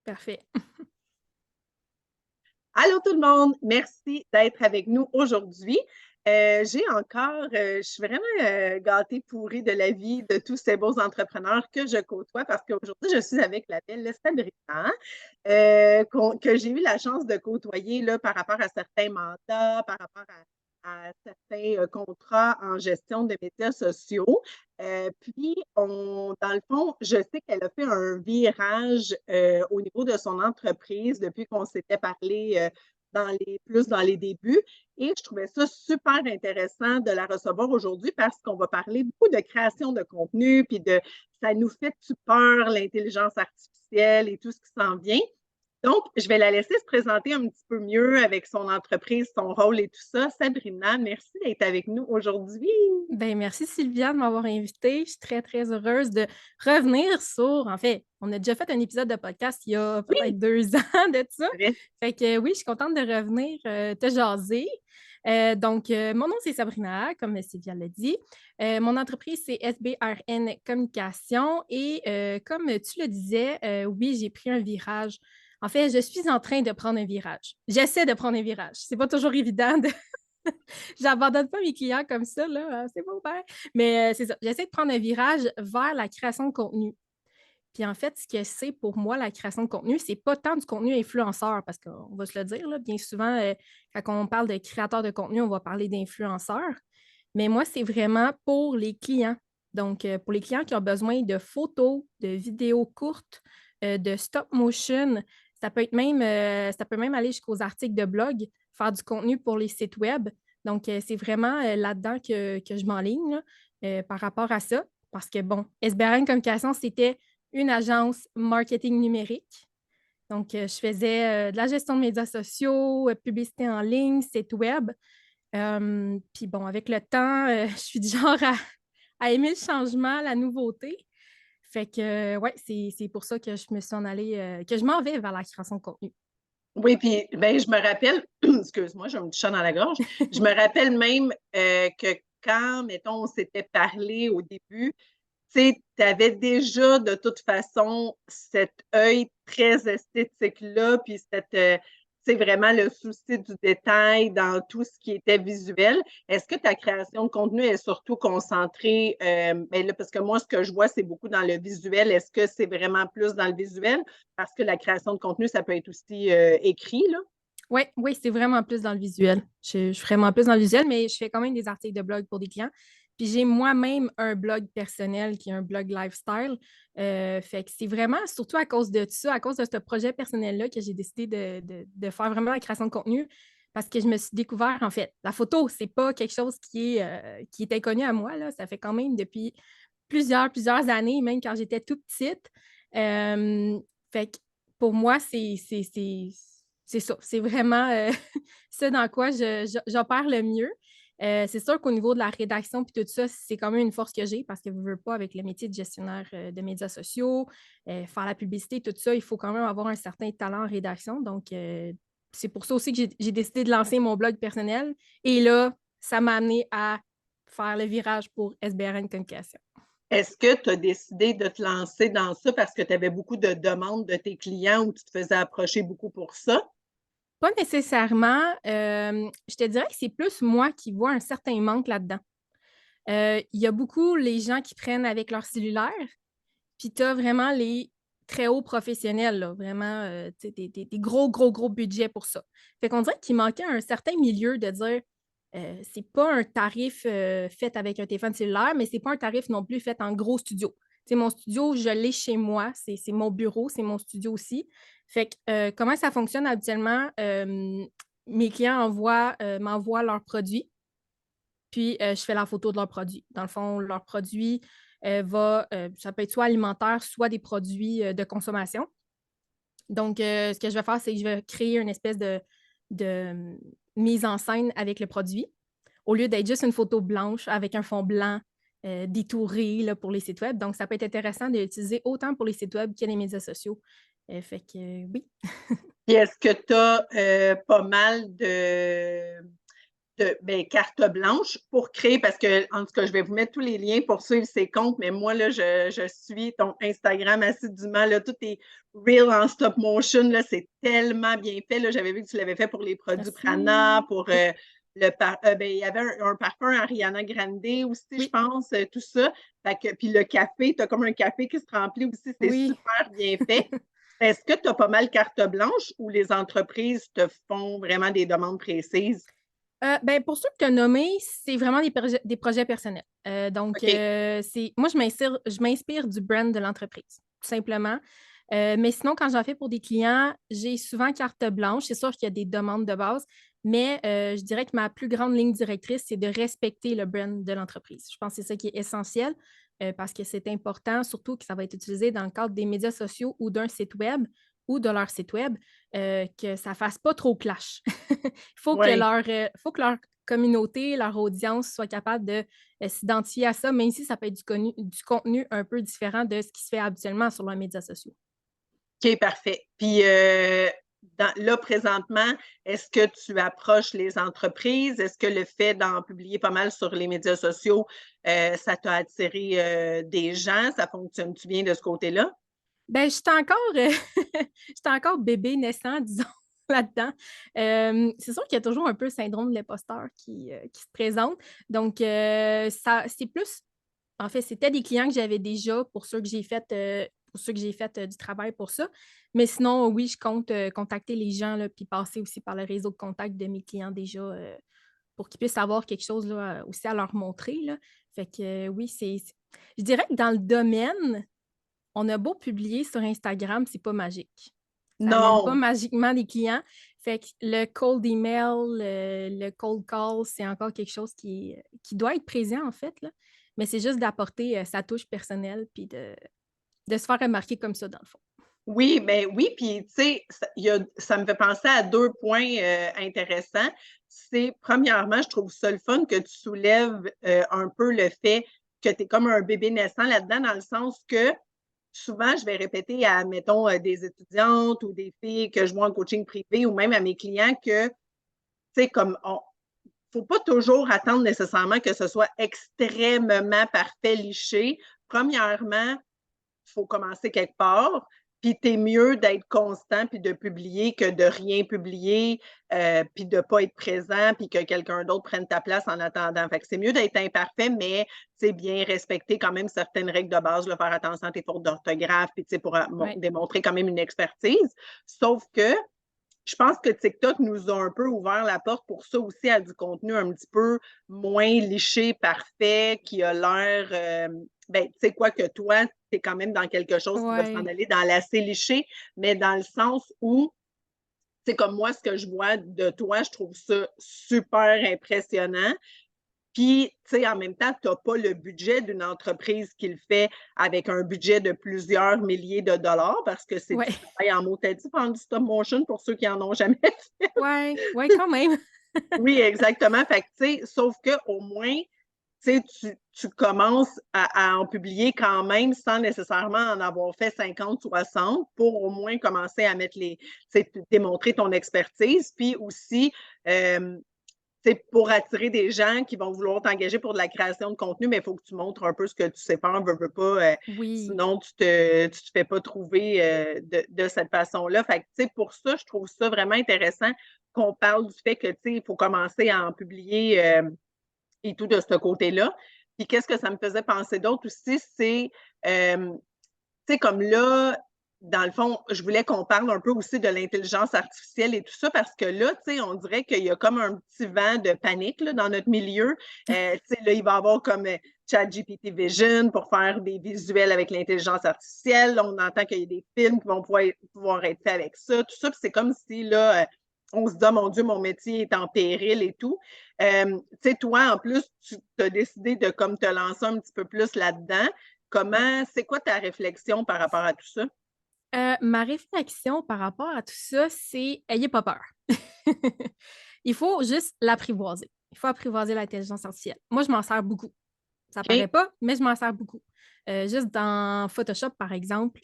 Parfait. Allô tout le monde, merci d'être avec nous aujourd'hui. Je suis vraiment gâtée, pourrie de la vie de tous ces beaux entrepreneurs que je côtoie parce qu'aujourd'hui, je suis avec la belle Sabrina, que j'ai eu la chance de côtoyer là, par rapport à certains mandats, par rapport à certains contrats en gestion de médias sociaux. Dans le fond, je sais qu'elle a fait un virage au niveau de son entreprise depuis qu'on s'était parlé plus dans les débuts. Et je trouvais ça super intéressant de la recevoir aujourd'hui parce qu'on va parler beaucoup de création de contenu, puis de ça nous fait-tu peur, l'intelligence artificielle et tout ce qui s'en vient. Donc, je vais la laisser se présenter un petit peu mieux avec son entreprise, son rôle et tout ça. Sabrina, merci d'être avec nous aujourd'hui. Ben, merci Sylvia de m'avoir invitée. Je suis très, très heureuse de revenir sur en fait, on a déjà fait un épisode de podcast il y a Oui, peut-être 2 ans de ça. c'est vrai. Fait que oui, je suis contente de revenir, te jaser. Mon nom, c'est Sabrina, comme Sylvia l'a dit. Mon entreprise, c'est SBRN Communication et comme tu le disais, oui, j'ai pris un virage. En fait, je suis en train de prendre un virage. J'essaie de prendre un virage. C'est pas toujours évident de J'abandonne pas mes clients comme ça, là, c'est bon, ben. Mais c'est ça, j'essaie de prendre un virage vers la création de contenu. Puis en fait, ce que c'est pour moi, la création de contenu, c'est pas tant du contenu influenceur, parce qu'on va se le dire, là, bien souvent, quand on parle de créateur de contenu, on va parler d'influenceurs. Mais moi, c'est vraiment pour les clients. Donc, pour les clients qui ont besoin de photos, de vidéos courtes, de stop motion, ça peut même aller jusqu'aux articles de blog, faire du contenu pour les sites web. Donc, c'est vraiment là-dedans que je m'enligne là, par rapport à ça. Parce que, bon, SBRN Communication, c'était une agence marketing numérique. Donc, je faisais de la gestion de médias sociaux, publicité en ligne, site web. Puis bon, avec le temps, je suis du genre à aimer le changement, la nouveauté. Fait que, ouais, c'est pour ça que je me suis en allée, que je m'en vais vers la création de contenu. Oui, puis ben, je me rappelle, excuse-moi, j'ai un petit chat dans la gorge. Je me rappelle même que quand, mettons, on s'était parlé au début, tu sais, tu avais déjà de toute façon cet œil très esthétique-là, puis c'est vraiment le souci du détail dans tout ce qui était visuel. Est-ce que ta création de contenu est surtout concentrée, ben là, parce que moi, ce que je vois, c'est beaucoup dans le visuel. Est-ce que c'est vraiment plus dans le visuel? Parce que la création de contenu, ça peut être aussi écrit, là. Ouais, oui, c'est vraiment plus dans le visuel. Je suis vraiment plus dans le visuel, mais je fais quand même des articles de blog pour des clients. Puis j'ai moi-même un blog personnel qui est un blog lifestyle. Fait que c'est vraiment, surtout à cause de ça, à cause de ce projet personnel-là, que j'ai décidé de faire vraiment la création de contenu parce que je me suis découvert, en fait, la photo, c'est pas quelque chose qui est inconnu à moi, là. Ça fait quand même depuis plusieurs années, même quand j'étais toute petite. Euh, Fait que pour moi, c'est ça. C'est vraiment ce dans quoi j'opère le mieux. C'est sûr qu'au niveau de la rédaction puis tout ça, c'est quand même une force que j'ai parce que je veux pas avec le métier de gestionnaire de médias sociaux, faire la publicité, tout ça, il faut quand même avoir un certain talent en rédaction. Donc, c'est pour ça aussi que j'ai décidé de lancer mon blog personnel. Et là, ça m'a amené à faire le virage pour SBRN Communication. Est-ce que tu as décidé de te lancer dans ça parce que tu avais beaucoup de demandes de tes clients ou tu te faisais approcher beaucoup pour ça? Pas nécessairement. Je te dirais que c'est plus moi qui vois un certain manque là-dedans. Il y a beaucoup les gens qui prennent avec leur cellulaire, puis tu as vraiment les très hauts professionnels, là, vraiment tu sais, des gros, gros, gros budgets pour ça. Fait qu'on dirait qu'il manquait un certain milieu de dire c'est pas un tarif fait avec un téléphone cellulaire, mais c'est pas un tarif non plus fait en gros studio. Tu sais, mon studio, je l'ai chez moi, c'est mon bureau, c'est mon studio aussi. Fait que comment ça fonctionne habituellement? Mes clients m'envoient leurs produits, puis je fais la photo de leurs produits. Dans le fond, leurs produits ça peut être soit alimentaire, soit des produits de consommation. Donc, ce que je vais faire, c'est que je vais créer une espèce de mise en scène avec le produit, au lieu d'être juste une photo blanche avec un fond blanc détouré là, pour les sites web. Donc, ça peut être intéressant de l'utiliser autant pour les sites web que les médias sociaux. Fait que oui. Puis est-ce que tu as pas mal de carte blanche pour créer, parce que, en tout cas, je vais vous mettre tous les liens pour suivre ses comptes, mais moi, là, je suis ton Instagram assidûment, là, tout est real en stop motion, là, c'est tellement bien fait, là. J'avais vu que tu l'avais fait pour les produits Prana, Merci. pour Oui, il y avait un parfum Ariana Grande aussi, je oui, pense, tout ça. Fait que, puis le café, tu as comme un café qui se remplit aussi, c'est oui. super bien fait. Est-ce que tu as pas mal carte blanche ou les entreprises te font vraiment des demandes précises? Ben, pour ceux que tu as nommés, c'est vraiment des projets personnels. Donc, OK. c'est moi, je m'inspire du brand de l'entreprise, tout simplement. Mais sinon, quand j'en fais pour des clients, j'ai souvent carte blanche. C'est sûr qu'il y a des demandes de base, mais je dirais que ma plus grande ligne directrice, c'est de respecter le brand de l'entreprise. Je pense que c'est ça qui est essentiel, parce que c'est important, surtout que ça va être utilisé dans le cadre des médias sociaux ou d'un site web ou de leur site web, que ça fasse pas trop clash. Il Oui. faut que leur communauté, leur audience soit capable de, s'identifier à ça, même si ça peut être du contenu un peu différent de ce qui se fait habituellement sur leurs médias sociaux. OK, parfait. Puis, là, présentement, est-ce que tu approches les entreprises? Est-ce que le fait d'en publier pas mal sur les médias sociaux, ça t'a attiré, des gens? Ça fonctionne-tu bien de ce côté-là? Ben, j'étais encore, j'étais encore bébé naissant, disons, là-dedans. C'est sûr qu'il y a toujours un peu le syndrome de l'imposteur qui se présente. Donc, ça c'est plus en fait, c'était des clients que j'avais déjà pour ceux que j'ai fait, du travail pour ça. Mais sinon, oui, je compte, contacter les gens, là, puis passer aussi par le réseau de contacts de mes clients déjà, pour qu'ils puissent avoir quelque chose, là, aussi à leur montrer, là. Fait que, oui, c'est je dirais que dans le domaine, on a beau publier sur Instagram, c'est pas magique. Ça amène pas Non. magiquement des clients. Fait que le cold email, le cold call, c'est encore quelque chose qui doit être présent, en fait, là. Mais c'est juste d'apporter, sa touche personnelle puis de se faire remarquer comme ça, dans le fond. Oui, ben oui, puis tu sais, ça me fait penser à 2 points, intéressants. C'est premièrement, je trouve ça le fun que tu soulèves, un peu le fait que tu es comme un bébé naissant là-dedans, dans le sens que souvent, je vais répéter à, mettons, des étudiantes ou des filles que je vois en coaching privé ou même à mes clients que, tu sais, comme on faut pas toujours attendre nécessairement que ce soit extrêmement parfait, liché. Premièrement, il faut commencer quelque part. Puis t'es mieux d'être constant puis de publier que de rien publier, puis de pas être présent puis que quelqu'un d'autre prenne ta place en attendant. Fait que c'est mieux d'être imparfait, mais c'est bien respecter quand même certaines règles de base, là, faire attention à tes fautes d'orthographe, puis tu sais, pour Ouais. démontrer quand même une expertise. Sauf que je pense que TikTok nous a un peu ouvert la porte pour ça aussi, à du contenu un petit peu moins liché, parfait, qui a l'air, ben, tu sais quoi, que toi, tu es quand même dans quelque chose qui va s'en Ouais. aller dans l'assez liché, mais dans le sens où, c'est comme moi, ce que je vois de toi, je trouve ça super impressionnant. Puis, tu sais, en même temps, tu as pas le budget d'une entreprise qui le fait avec un budget de plusieurs milliers de dollars, parce que c'est du Ouais. travail en mots. Tu as dit faire du stop motion pour ceux qui en ont jamais fait. Ouais. Ouais, quand même. Oui, exactement. Fait que, tu sais, sauf qu'au moins, tu sais, tu commences à en publier quand même sans nécessairement en avoir fait 50, 60 pour au moins commencer à mettre les, tu sais, démontrer ton expertise. Puis aussi, c'est pour attirer des gens qui vont vouloir t'engager pour de la création de contenu, mais il faut que tu montres un peu ce que tu sais faire, veux pas, Oui. sinon tu te fais pas trouver, de cette façon-là. Fait que, tu sais, pour ça, je trouve ça vraiment intéressant qu'on parle du fait que, tu sais, il faut commencer à en publier, et tout de ce côté-là. Puis qu'est-ce que ça me faisait penser d'autre aussi, c'est, tu sais, comme là, dans le fond, je voulais qu'on parle un peu aussi de l'intelligence artificielle et tout ça, parce que là, tu sais, on dirait qu'il y a comme un petit vent de panique là, dans notre milieu. Tu sais, là, il va y avoir comme ChatGPT Vision pour faire des visuels avec l'intelligence artificielle. Là, on entend qu'il y a des films qui vont pouvoir être faits avec ça, tout ça. Puis c'est comme si là, on se dit, oh, mon Dieu, mon métier est en péril et tout. Tu sais, toi, en plus, tu as décidé de comme te lancer un petit peu plus là-dedans. Ouais. C'est quoi ta réflexion par rapport à tout ça? Ma réflexion par rapport à tout ça, c'est ayez pas peur. Il faut juste l'apprivoiser. Il faut apprivoiser l'intelligence artificielle. Moi, je m'en sers beaucoup. Ça paraît OK. pas, mais je m'en sers beaucoup. Juste dans Photoshop, par exemple,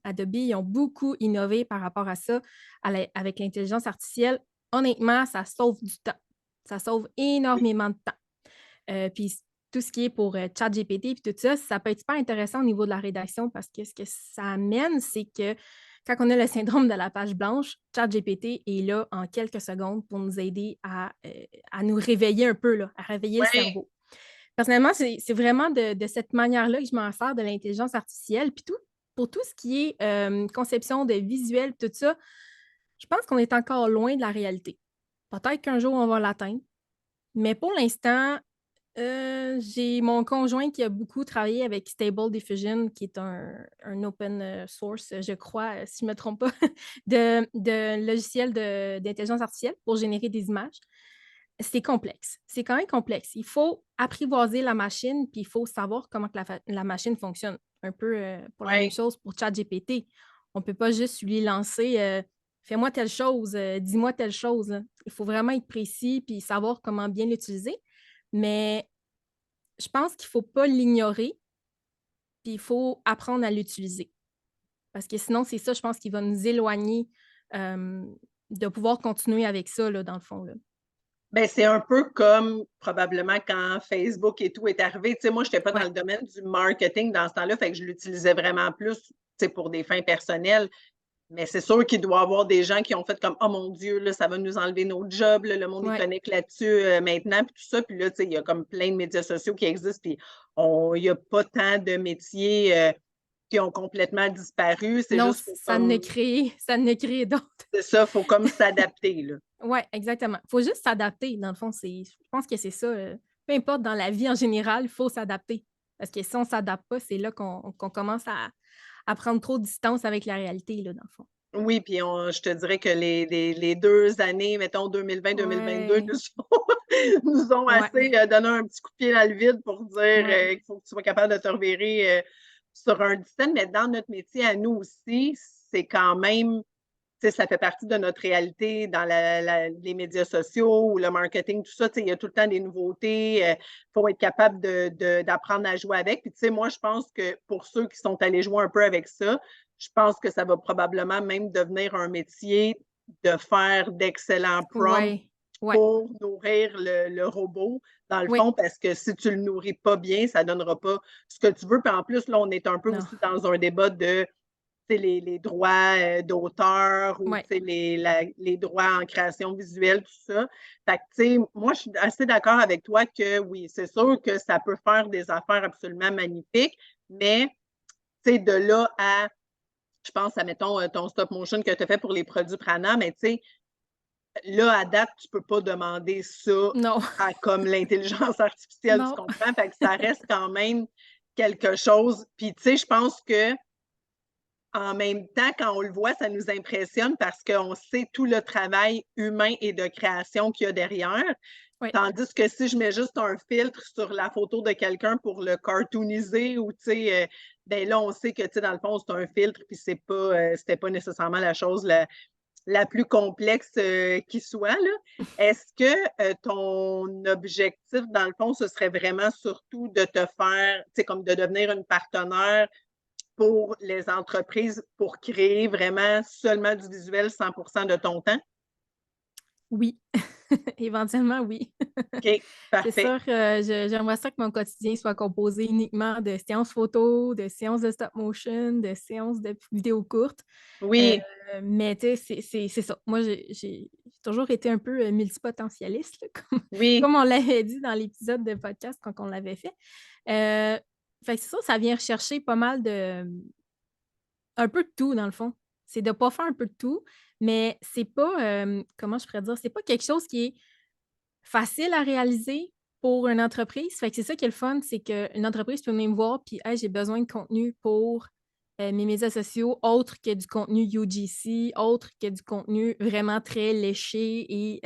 Adobe, ils ont beaucoup innové par rapport à ça, avec l'intelligence artificielle. Honnêtement, ça sauve du temps. Ça sauve énormément de temps. Puis tout ce qui est pour ChatGPT puis tout ça, ça peut être super intéressant au niveau de la rédaction parce que ce que ça amène, c'est que quand on a le syndrome de la page blanche, ChatGPT est là en quelques secondes pour nous aider à nous réveiller un peu, là, à réveiller le Ouais, cerveau. Personnellement, c'est vraiment de cette manière-là que je m'en sers de l'intelligence artificielle. Puis pour tout ce qui est conception de visuel, tout ça, je pense qu'on est encore loin de la réalité. Peut-être qu'un jour, on va l'atteindre. Mais pour l'instant, j'ai mon conjoint qui a beaucoup travaillé avec Stable Diffusion, qui est un open source, je crois, si je ne me trompe pas, de logiciel d'intelligence artificielle pour générer des images. C'est complexe. C'est quand même complexe. Il faut apprivoiser la machine, puis il faut savoir comment que la machine fonctionne. Un peu pour la même ouais. chose pour ChatGPT. On ne peut pas juste lui lancer fais-moi telle chose, dis-moi telle chose, là. Il faut vraiment être précis puis savoir comment bien l'utiliser. Mais je pense qu'il ne faut pas l'ignorer, puis il faut apprendre à l'utiliser. Parce que sinon, c'est ça, je pense, qui va nous éloigner euh, de pouvoir continuer avec ça, là, dans le fond. Là. Ben, c'est un peu comme probablement quand Facebook et tout est arrivé. Tu sais, moi, je n'étais pas dans Ouais, le domaine du marketing dans ce temps-là, fait que je l'utilisais vraiment plus, tu sais, pour des fins personnelles. Mais c'est sûr qu'il doit y avoir des gens qui ont fait comme, oh mon Dieu, là, ça va nous enlever nos jobs, là, le monde est ouais. connecté là-dessus maintenant, puis tout ça. Puis là, tu sais, il y a comme plein de médias sociaux qui existent, puis il n'y a pas tant de métiers qui ont complètement disparu. C'est Non, juste faut comme, ça ne crée d'autres. c'est ça, il faut comme s'adapter, là. Oui, exactement. Il faut juste s'adapter, dans le fond. Je pense que c'est ça. Peu importe dans la vie en général, il faut s'adapter. Parce que si on ne s'adapte pas, c'est là qu'on commence à prendre trop de distance avec la réalité, là, dans le fond. Oui, puis je te dirais que les 2 années, mettons 2020-2022, Ouais, nous ont assez ouais, donné un petit coup de pied dans le vide pour dire ouais. qu'il faut que tu sois capable de te revirer sur un dizaine. Mais dans notre métier à nous aussi, c'est quand même, tu sais, ça fait partie de notre réalité dans les médias sociaux ou le marketing, tout ça. Tu sais, il y a tout le temps des nouveautés. Il faut être capable d'apprendre à jouer avec. Puis, tu sais, moi, je pense que pour ceux qui sont allés jouer un peu avec ça, je pense que ça va probablement même devenir un métier de faire d'excellents prompts Ouais, ouais, pour nourrir le robot, dans le oui. fond, parce que si tu le nourris pas bien, ça donnera pas ce que tu veux. Puis en plus, là, on est un peu Non. aussi dans un débat de les droits d'auteur ou Ouais. les droits en création visuelle, tout ça. Fait que, tu sais, moi, je suis assez d'accord avec toi que oui, c'est sûr que ça peut faire des affaires absolument magnifiques, mais tu sais, de là à, je pense à, mettons, ton stop motion que tu as fait pour les produits Prana, mais tu sais, là, à date, tu peux pas demander ça Non. à comme l'intelligence artificielle, tu Non. comprends? Fait que ça reste quand même quelque chose. Puis, tu sais, je pense que en même temps, quand on le voit, ça nous impressionne parce qu'on sait tout le travail humain et de création qu'il y a derrière. Oui. Tandis que si je mets juste un filtre sur la photo de quelqu'un pour le cartooniser ou, tu sais, ben là, on sait que, tu sais, dans le fond, c'est un filtre, puis c'était pas nécessairement la chose la plus complexe qui soit, là. Est-ce que ton objectif, dans le fond, ce serait vraiment surtout de te faire, tu sais, comme de devenir une partenaire pour les entreprises pour créer vraiment seulement du visuel 100% de ton temps? Oui. Éventuellement, oui. OK, C'est parfait. sûr, j'aimerais ça que mon quotidien soit composé uniquement de séances photos, de séances de stop motion, de séances de vidéos courtes. Heu, Oui, mais tu sais, c'est ça. Moi, j'ai toujours été un peu, multipotentialiste, là, oui, comme on l'avait dit dans l'épisode de podcast quand on l'avait fait. Heu, fait que c'est ça, ça vient rechercher pas mal de un peu de tout dans le fond. C'est de pas faire un peu de tout, mais c'est pas, comment je pourrais dire? C'est pas quelque chose qui est facile à réaliser pour une entreprise. Fait que c'est ça qui est le fun, c'est qu'une entreprise peut venir me voir puis: «Hey, j'ai besoin de contenu pour, mes médias sociaux autre que du contenu UGC, autre que du contenu vraiment très léché et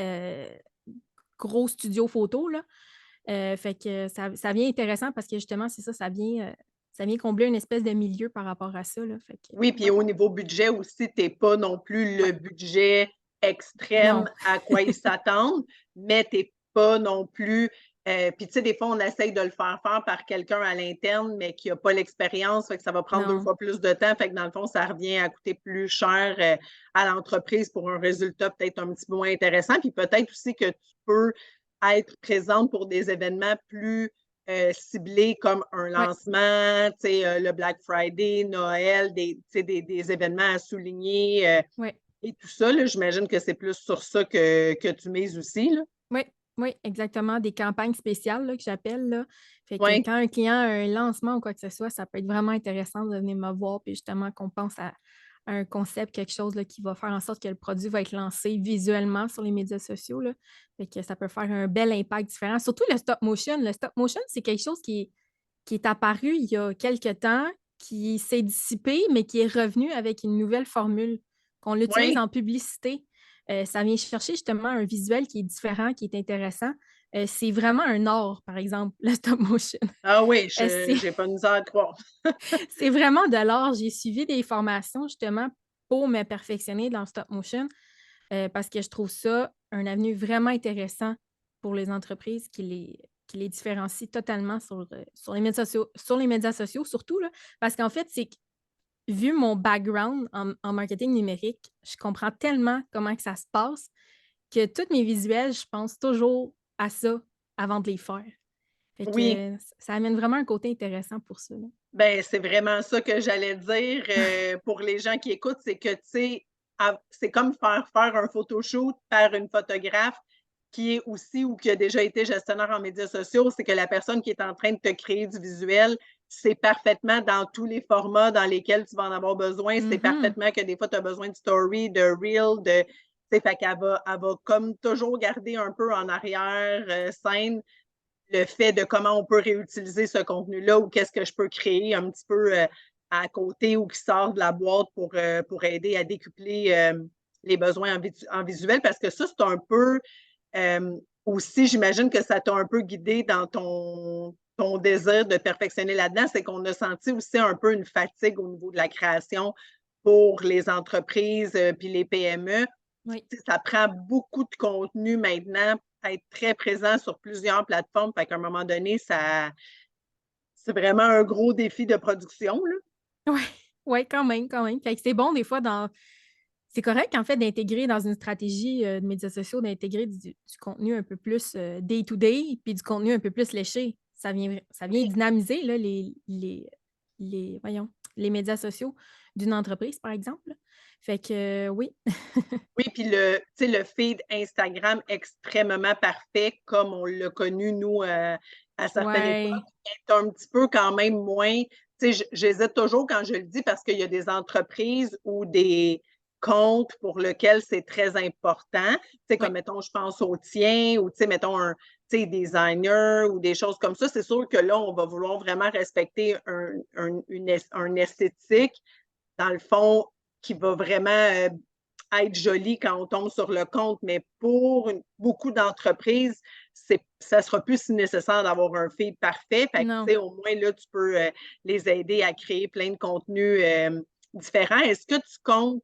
gros studio photo», là. Fait que ça vient intéressant parce que justement, c'est ça, ça vient combler une espèce de milieu par rapport à ça, là. Fait que oui, puis ouais, au niveau budget aussi, tu es pas non plus le ouais. budget extrême Non, à quoi ils s'attendent, mais tu es pas non plus puis tu sais, des fois, on essaye de le faire faire par quelqu'un à l'interne, mais qui a pas l'expérience, fait que ça va prendre 2 non. fois plus de temps, fait que dans le fond, ça revient à coûter plus cher, à l'entreprise pour un résultat peut-être un petit peu moins intéressant. Puis peut-être aussi que tu peux être présente pour des événements plus, ciblés comme un Ouais, lancement, tu sais, le Black Friday, Noël, des tu sais, des événements à souligner, ouais. et tout ça, là. J'imagine que c'est plus sur ça que tu mises aussi, là? Oui, oui, exactement, des campagnes spéciales là, que j'appelle là. Fait que Ouais. quand un client a un lancement ou quoi que ce soit, ça peut être vraiment intéressant de venir me voir, puis justement qu'on pense à un concept, quelque chose là, qui va faire en sorte que le produit va être lancé visuellement sur les médias sociaux, là. Fait que ça peut faire un bel impact différent. Surtout le stop motion. Le stop motion, c'est quelque chose qui est apparu il y a quelque temps, qui s'est dissipé, mais qui est revenu avec une nouvelle formule, qu'on l'utilise Ouais. en publicité. Ça vient chercher justement un visuel qui est différent, qui est intéressant. C'est vraiment un art, par exemple, le stop motion. Ah oui, Heu, je c'est j'ai pas de misère à te croire. c'est vraiment de l'art. J'ai suivi des formations justement pour me perfectionner dans le stop motion, parce que je trouve ça un avenue vraiment intéressant pour les entreprises qui les différencie totalement sur les médias sociaux surtout là. Parce qu'en fait, c'est que vu mon background en marketing numérique, je comprends tellement comment que ça se passe que tous mes visuels, je pense toujours à ça avant de les faire. Fait Oui. que, ça amène vraiment un côté intéressant pour ça, là. Ben, c'est vraiment ça que j'allais dire, pour les gens qui écoutent, c'est que, tu sais, c'est comme faire un photoshoot par une photographe qui est aussi ou qui a déjà été gestionnaire en médias sociaux. C'est que la personne qui est en train de te créer du visuel sait parfaitement dans tous les formats dans lesquels tu vas en avoir besoin. C'est Mmh. parfaitement que des fois, tu as besoin de story, de reel, de tu sais, fait qu'elle va comme toujours garder un peu en arrière, scène le fait de comment on peut réutiliser ce contenu-là ou qu'est-ce que je peux créer un petit peu, à côté ou qui sort de la boîte pour aider à décupler, les besoins en visuel. Parce que ça, c'est un peu, aussi, j'imagine que ça t'a un peu guidé dans ton désir de perfectionner là-dedans. C'est qu'on a senti aussi un peu une fatigue au niveau de la création pour les entreprises, puis les PME. Oui. Tu sais, ça prend beaucoup de contenu maintenant, être très présent sur plusieurs plateformes. Fait qu'à un moment donné, c'est vraiment un gros défi de production, là. Ouais, ouais, quand même, quand même. Fait que c'est bon des fois c'est correct en fait d'intégrer dans une stratégie, de médias sociaux, d'intégrer du contenu un peu plus, day to day, puis du contenu un peu plus léché. Ça vient Oui, dynamiser là les voyons, les médias sociaux d'une entreprise, par exemple, là. Fait que oui. oui, puis tu sais, le feed Instagram extrêmement parfait comme on l'a connu nous, à certaines époques, Ouais, est un petit peu quand même moins tu sais, j'hésite toujours quand je le dis parce qu'il y a des entreprises ou des comptes pour lesquels c'est très important. Tu sais, comme ouais, mettons, je pense au tien ou tu sais, mettons un tu sais, designer ou des choses comme ça. C'est sûr que là, on va vouloir vraiment respecter un esthétique, dans le fond, qui va vraiment, être joli quand on tombe sur le compte, mais pour beaucoup d'entreprises, ça sera plus si nécessaire d'avoir un feed parfait. Fait que, tu non. sais, au moins, là, tu peux, les aider à créer plein de contenus, différents. Est-ce que tu comptes,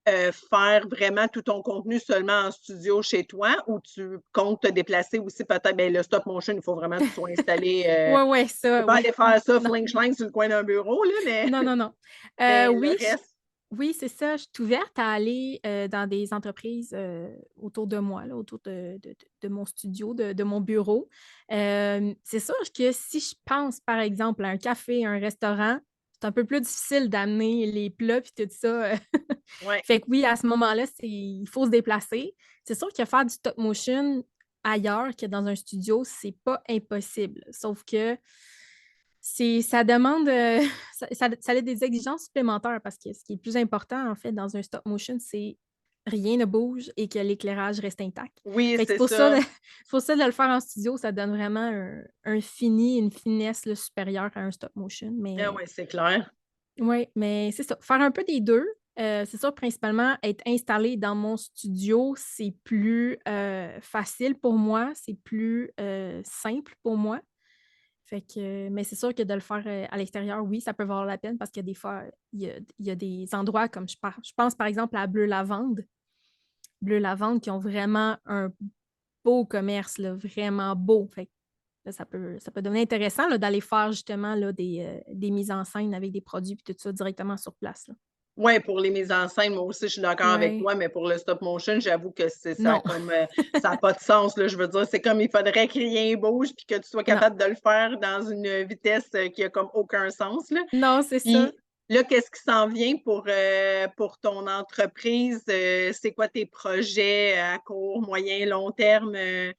faire vraiment tout ton contenu seulement en studio chez toi ou tu comptes te déplacer aussi peut-être ben, le stop motion, il faut vraiment que tu sois installé, Ouais, ouais, tu peux ça, pas ouais. aller faire ça Non, fling-schling sur le coin d'un bureau, là, mais non, non, non. mais le Oui, reste oui, c'est ça. Je suis ouverte à aller, dans des entreprises, autour de moi, là, autour de mon studio, de mon bureau. C'est sûr que si je pense, par exemple, à un café, un restaurant, c'est un peu plus difficile d'amener les plats puis tout ça, ouais. fait que oui, à ce moment-là, il faut se déplacer. C'est sûr que faire du stop motion ailleurs que dans un studio, c'est pas impossible. Sauf que ça demande, ça a des exigences supplémentaires parce que ce qui est le plus important, en fait, dans un stop motion, c'est rien ne bouge et que l'éclairage reste intact. Oui, Fait que c'est c'est pour ça de ça. pour ça de le faire en studio, ça donne vraiment un fini, une finesse, là, supérieure à un stop motion. Ah Mais ouais, c'est clair. ouais, mais c'est ça, faire un peu des 2. C'est sûr, principalement, être installé dans mon studio, c'est plus, facile pour moi, c'est plus, simple pour moi. Fait que mais c'est sûr que de le faire, à l'extérieur, oui, ça peut valoir la peine parce que des fois, il y a des endroits comme je pense par exemple à Bleu Lavande. Bleu Lavande qui ont vraiment un beau commerce, là, vraiment beau. Fait que là, ça peut devenir intéressant, là, d'aller faire justement, là, des mises en scène avec des produits puis tout ça directement sur place, là. Ouais, pour les mises en scène, moi aussi, je suis d'accord avec Ouais. toi, mais pour le stop motion, j'avoue que c'est ça Non, comme, ça a pas de sens, là. Je veux dire, c'est comme il faudrait que rien bouge puis que tu sois non, capable de le faire dans une vitesse, qui a comme aucun sens, là. non, c'est ça. Puis là, qu'est-ce qui s'en vient pour ton entreprise? C'est quoi tes projets à court, moyen, long terme, Ben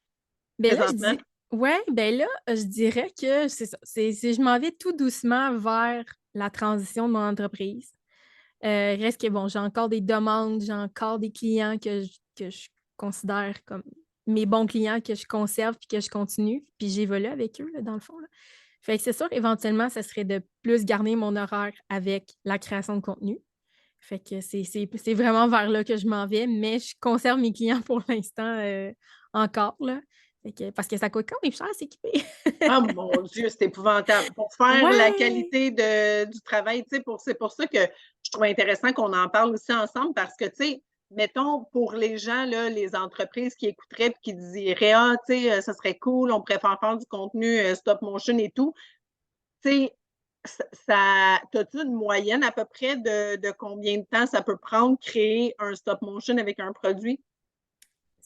là, je présentement? dis ouais, ben là, je dirais que c'est ça, je m'en vais tout doucement vers la transition de mon entreprise. Reste que bon, j'ai encore des demandes, j'ai encore des clients que je considère comme mes bons clients que je conserve puis que je continue, puis j'évolue avec eux, là, dans le fond, là. Fait que c'est sûr, éventuellement, ça serait de plus garder mon horaire avec la création de contenu. Fait que c'est vraiment vers là que je m'en vais, mais je conserve mes clients pour l'instant, encore, là. Fait que parce que ça coûte quand même cher à s'équiper. Ah mon Dieu, c'est épouvantable. Pour faire la Ouais! qualité du travail, tu sais, c'est pour ça que je trouve intéressant qu'on en parle aussi ensemble parce que, tu sais, mettons pour les gens, là, les entreprises qui écouteraient et qui diraient: «Ah, tu sais, ça serait cool, on pourrait faire du contenu, stop motion et tout». Tu sais, t'as-tu une moyenne à peu près de combien de temps ça peut prendre créer un stop motion avec un produit?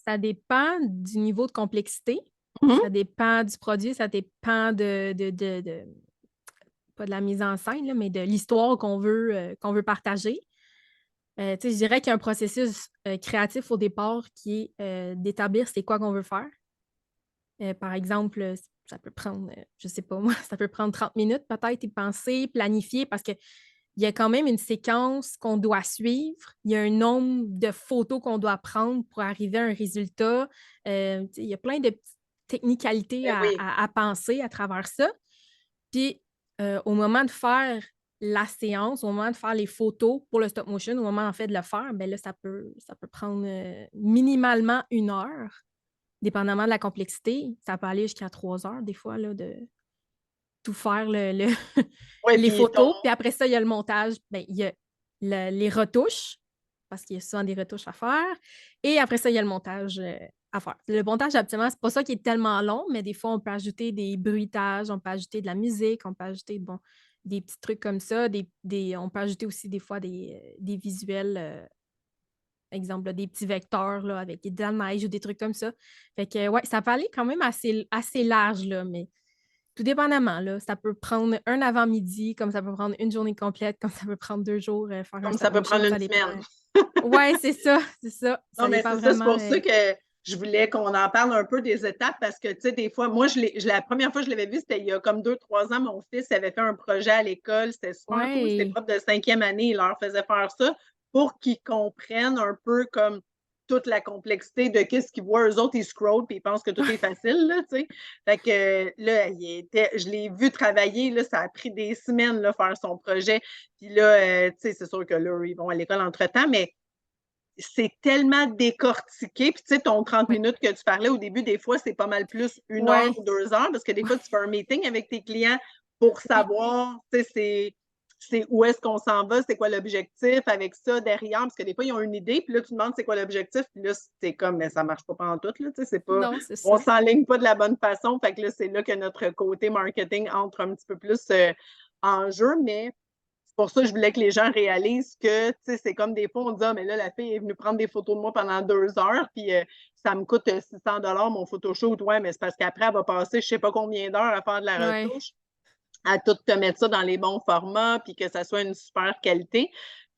Ça dépend du niveau de complexité, Mmh. ça dépend du produit, ça dépend de pas de la mise en scène, là, mais de l'histoire qu'on veut partager. Tu sais, je dirais qu'il y a un processus, créatif au départ qui est, d'établir c'est quoi qu'on veut faire. Par exemple, ça peut prendre, je sais pas moi, ça peut prendre 30 minutes peut-être y penser, planifier parce qu'il y a quand même une séquence qu'on doit suivre. Il y a un nombre de photos qu'on doit prendre pour arriver à un résultat. Tu sais, il y a plein de petites technicalités Ben à oui. à penser à travers ça. Puis, au moment de faire la séance, au moment de faire les photos pour le stop motion, au moment en fait de le faire, ben là, ça peut prendre, minimalement 1 heure. Dépendamment de la complexité, ça peut aller jusqu'à 3 heures des fois là, de tout faire le Ouais, les puis ton photos. Puis après ça, il y a le montage, ben, il y a les retouches, parce qu'il y a souvent des retouches à faire et après ça, il y a le montage, à faire. Le montage, habituellement, c'est pas ça qui est tellement long, mais des fois, on peut ajouter des bruitages, on peut ajouter de la musique, on peut ajouter, bon, des petits trucs comme ça, on peut ajouter aussi des fois des visuels, exemple, là, des petits vecteurs là, avec de la neige ou des trucs comme ça. Fait que ouais, ça peut aller quand même assez large, là, mais tout dépendamment, là. Ça peut prendre un avant-midi, comme ça peut prendre une journée complète, comme ça peut prendre 2 jours, faire un comme ça stop peut motion, prendre une ça dépend. semaine. Ouais, c'est ça, c'est ça. Non, Ça mais dépend c'est ça, c'est vraiment, pour ça que je voulais qu'on en parle un peu des étapes parce que, tu sais, des fois, moi, la première fois que je l'avais vu, c'était il y a comme 2, 3 ans. Mon fils avait fait un projet à l'école. C'était super cool. Ses ouais, profs de 5e année, il leur faisait faire ça pour qu'ils comprennent un peu comme toute la complexité de qu'est-ce qu'ils voient. Eux autres, ils scrollent puis ils pensent que tout est facile, là, tu sais. Fait que là, je l'ai vu travailler, là, ça a pris des semaines, là, faire son projet. Puis là, tu sais, c'est sûr que là, ils vont à l'école entre-temps, mais c'est tellement décortiqué. Puis, tu sais, ton 30 ouais, minutes que tu parlais au début, des fois, c'est pas mal plus 1 heure ouais, ou 2 heures parce que des fois, ouais, tu fais un meeting avec tes clients pour oui, savoir, tu sais, c'est où est-ce qu'on s'en va, c'est quoi l'objectif avec ça derrière. Parce que des fois, ils ont une idée, puis là, tu demandes c'est quoi l'objectif, puis là, c'est comme, mais ça marche pas pantoute, là, tu sais, c'est pas, non, c'est on ça. s'enligne pas de la bonne façon. Fait que là, c'est là que notre côté marketing entre un petit peu plus en jeu, mais c'est pour ça que je voulais que les gens réalisent que, tu sais, c'est comme des fois, on dit: «Ah, mais là, la fille est venue prendre des photos de moi pendant 2 heures, puis ça me coûte 600 mon photoshoot». Ouais, mais c'est parce qu'après, elle va passer je sais pas combien d'heures à faire de la Ouais, retouche, à tout te mettre ça dans les bons formats, puis que ça soit une super qualité.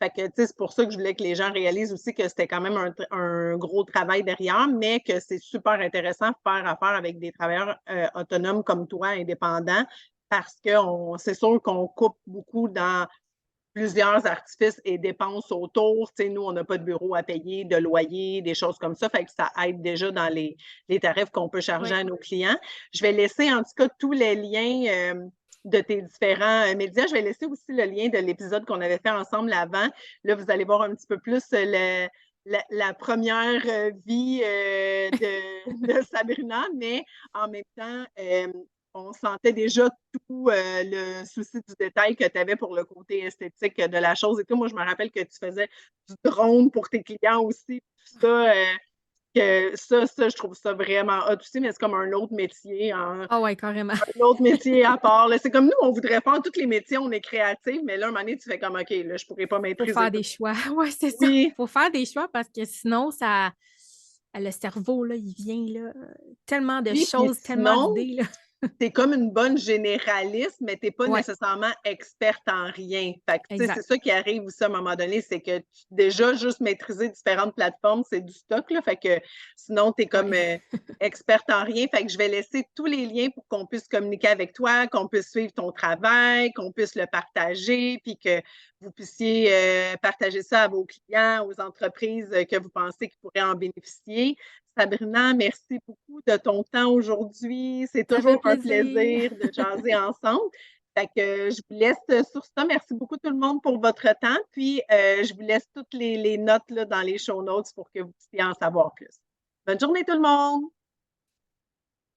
Fait que, tu sais, c'est pour ça que je voulais que les gens réalisent aussi que c'était quand même un gros travail derrière, mais que c'est super intéressant de faire affaire avec des travailleurs, autonomes comme toi, indépendants, parce que c'est sûr qu'on coupe beaucoup dans plusieurs artifices et dépenses autour. Tu sais, nous, on n'a pas de bureau à payer, de loyer, des choses comme ça. Fait que ça aide déjà dans les tarifs qu'on peut charger ouais. à nos clients. Je vais laisser en tout cas tous les liens de tes différents médias. Je vais laisser aussi le lien de l'épisode qu'on avait fait ensemble avant. Là, vous allez voir un petit peu plus la première vie de Sabrina, mais en même temps, on sentait déjà tout le souci du détail que tu avais pour le côté esthétique de la chose et tout. Moi, je me rappelle que tu faisais du drone pour tes clients aussi, tout ça, Ça, je trouve ça vraiment hot aussi, mais c'est comme un autre métier Ah ouais, carrément. un autre métier à part, là. C'est comme nous, on voudrait faire tous les métiers, on est créatifs, mais là, un moment donné, tu fais comme: «OK, là, je pourrais pas Faut maîtriser faire tout des ça». choix. Ouais, c'est ça. Oui, Faut faire des choix parce que sinon ça le cerveau là, il vient là, tellement de oui, puis choses, tellement sinon d'idées là. tu es comme une bonne généraliste, mais tu es pas Ouais, nécessairement experte en rien. Fait que, tu sais, c'est exact. ça qui arrive aussi à un moment donné, c'est que déjà, juste maîtriser différentes plateformes, c'est du stock, là. Fait que sinon, tu es comme, Ouais. experte en rien. Fait que je vais laisser tous les liens pour qu'on puisse communiquer avec toi, qu'on puisse suivre ton travail, qu'on puisse le partager, puis que vous puissiez, partager ça à vos clients, aux entreprises, que vous pensez qui pourraient en bénéficier. Sabrina, merci beaucoup de ton temps aujourd'hui. C'est Ça fait toujours un plaisir. plaisir de jaser ensemble. Fait que je vous laisse sur ça. Merci beaucoup tout le monde pour votre temps. Puis, je vous laisse toutes les notes là, dans les show notes pour que vous puissiez en savoir plus. Bonne journée tout le monde!